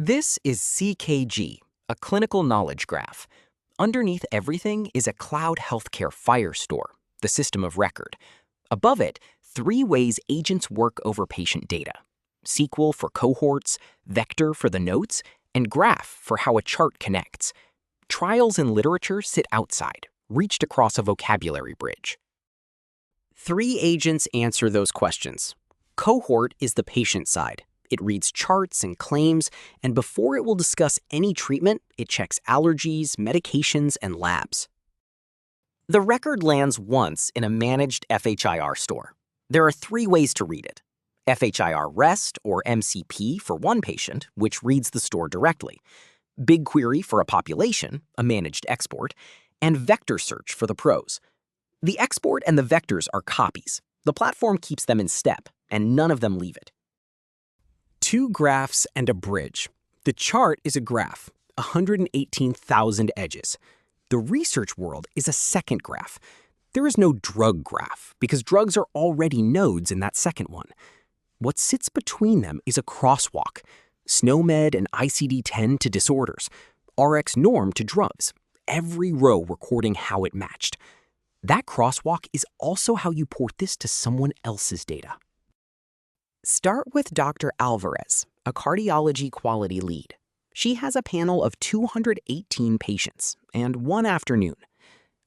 This is CKG, a clinical knowledge graph. Underneath everything is a cloud healthcare FHIR store, the system of record. Above it, 3 ways agents work over patient data: SQL for cohorts, vector for the notes, and graph for how a chart connects. Trials and literature sit outside, reached across a vocabulary bridge. 3 agents answer those questions. Cohort is the patient side. It reads charts and claims, and before it will discuss any treatment, it checks allergies, medications, and labs. The record lands once in a managed FHIR store. There are 3 ways to read it: FHIR REST, or MCP, for one patient, which reads the store directly; BigQuery for a population, a managed export; and vector search for the pros. The export and the vectors are copies. The platform keeps them in step, and none of them leave it. 2 graphs and a bridge. The chart is a graph, 118,000 edges. The research world is a second graph. There is no drug graph, because drugs are already nodes in that second one. What sits between them is a crosswalk: SNOMED and ICD-10 to disorders, RX norm to drugs, every row recording how it matched. That crosswalk is also how you port this to someone else's data. Start with Dr. Alvarez, a cardiology quality lead. She has a panel of 218 patients and one afternoon.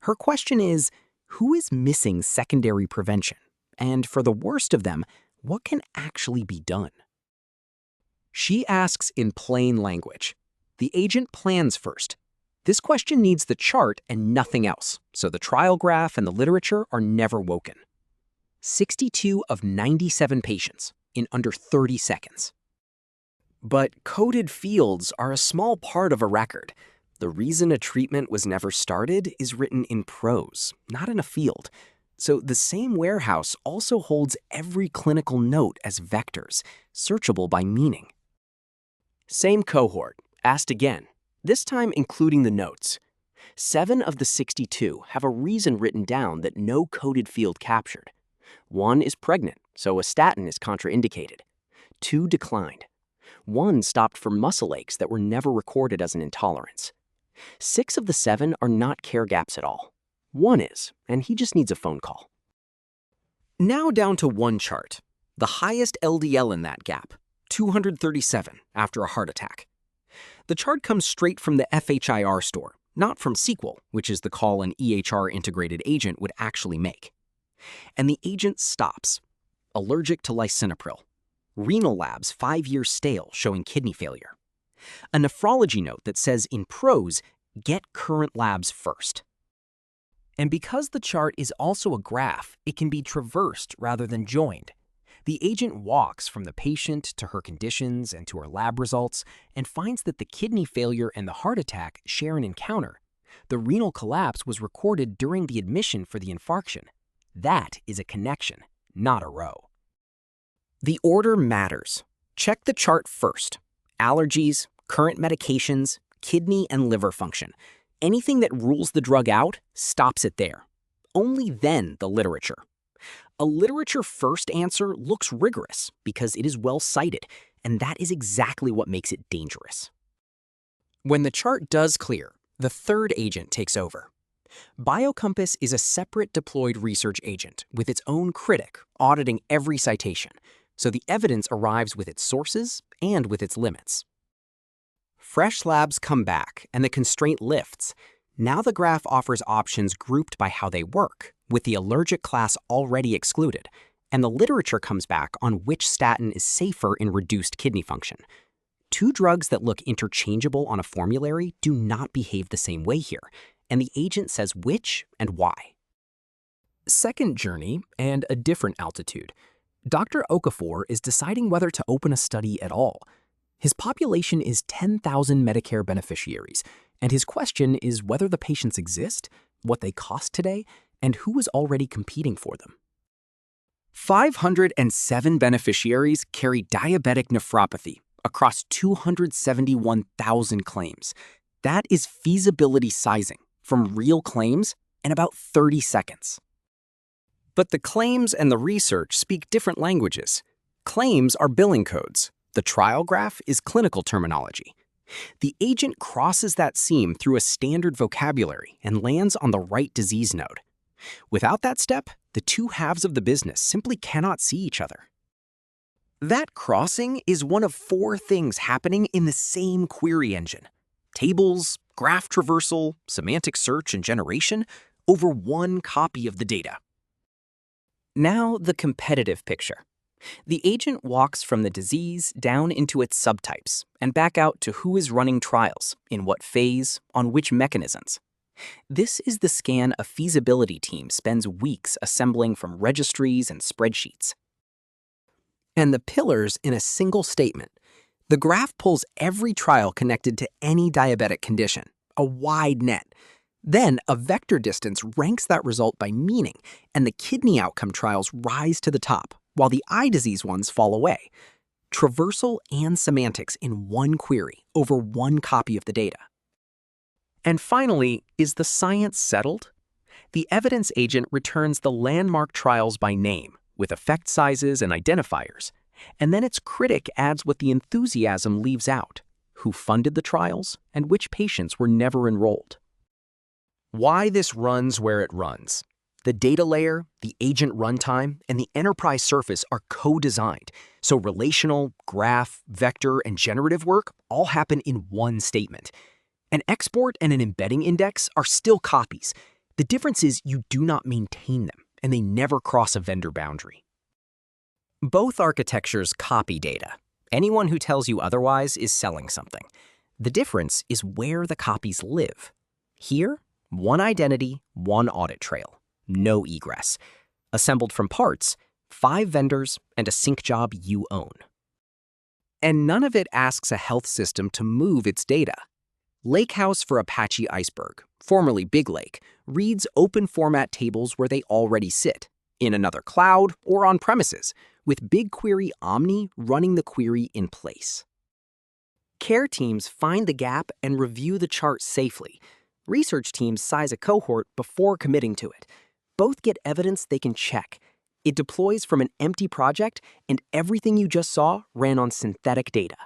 Her question is, who is missing secondary prevention? And for the worst of them, what can actually be done? She asks in plain language. The agent plans first. This question needs the chart and nothing else, so the trial graph and the literature are never woken. 62 of 97 patients in under 30 seconds. But coded fields are a small part of a record. The reason a treatment was never started is written in prose, not in a field. So the same warehouse also holds every clinical note as vectors, searchable by meaning. Same cohort, asked again, this time including the notes. 7 of the 62 have a reason written down that no coded field captured. 1 is pregnant, so a statin is contraindicated. 2 declined. 1 stopped for muscle aches that were never recorded as an intolerance. 6 of the 7 are not care gaps at all. 1 is, and he just needs a phone call. Now down to 1 chart. The highest LDL in that gap, 237 after a heart attack. The chart comes straight from the FHIR store, not from SQL, which is the call an EHR integrated agent would actually make. And the agent stops. Allergic to lisinopril. Renal labs 5 years stale showing kidney failure. A nephrology note that says in prose, get current labs first. And because the chart is also a graph, it can be traversed rather than joined. The agent walks from the patient to her conditions and to her lab results and finds that the kidney failure and the heart attack share an encounter. The renal collapse was recorded during the admission for the infarction. That is a connection, not a row. The order matters. Check the chart first. Allergies, current medications, kidney and liver function. Anything that rules the drug out stops it there. Only then the literature. A literature-first answer looks rigorous because it is well cited, and that is exactly what makes it dangerous. When the chart does clear, the third agent takes over. BioCompass is a separate deployed research agent with its own critic auditing every citation, so the evidence arrives with its sources and with its limits. Fresh labs come back, and the constraint lifts. Now the graph offers options grouped by how they work, with the allergic class already excluded, and the literature comes back on which statin is safer in reduced kidney function. 2 drugs that look interchangeable on a formulary do not behave the same way here, and the agent says which and why. Second journey, and a different altitude. Dr. Okafor is deciding whether to open a study at all. His population is 10,000 Medicare beneficiaries, and his question is whether the patients exist, what they cost today, and who is already competing for them. 507 beneficiaries carry diabetic nephropathy across 271,000 claims. That is feasibility sizing from real claims in about 30 seconds. But the claims and the research speak different languages. Claims are billing codes. The trial graph is clinical terminology. The agent crosses that seam through a standard vocabulary and lands on the right disease node. Without that step, the two halves of the business simply cannot see each other. That crossing is one of four things happening in the same query engine: tables, graph traversal, semantic search, and generation over one copy of the data. Now, the competitive picture. The agent walks from the disease down into its subtypes and back out to who is running trials, in what phase, on which mechanisms. This is the scan a feasibility team spends weeks assembling from registries and spreadsheets. And the pillars in a single statement. The graph pulls every trial connected to any diabetic condition, a wide net. Then a vector distance ranks that result by meaning, and the kidney outcome trials rise to the top, while the eye disease ones fall away. Traversal and semantics in one query over one copy of the data. And finally, is the science settled? The evidence agent returns the landmark trials by name, with effect sizes and identifiers, and then its critic adds what the enthusiasm leaves out: who funded the trials and which patients were never enrolled. Why this runs where it runs. The data layer, the agent runtime, and the enterprise surface are co-designed, so relational, graph, vector, and generative work all happen in one statement. An export and an embedding index are still copies. The difference is you do not maintain them, and they never cross a vendor boundary. Both architectures copy data. Anyone who tells you otherwise is selling something. The difference is where the copies live. Here, one identity, one audit trail. No egress. Assembled from parts, 5 vendors, and a sync job you own. And none of it asks a health system to move its data. Lakehouse for Apache Iceberg, formerly Big Lake, reads open format tables where they already sit, in another cloud or on premises, with BigQuery Omni running the query in place. Care teams find the gap and review the chart safely. Research teams size a cohort before committing to it. Both get evidence they can check. It deploys from an empty project, and everything you just saw ran on synthetic data.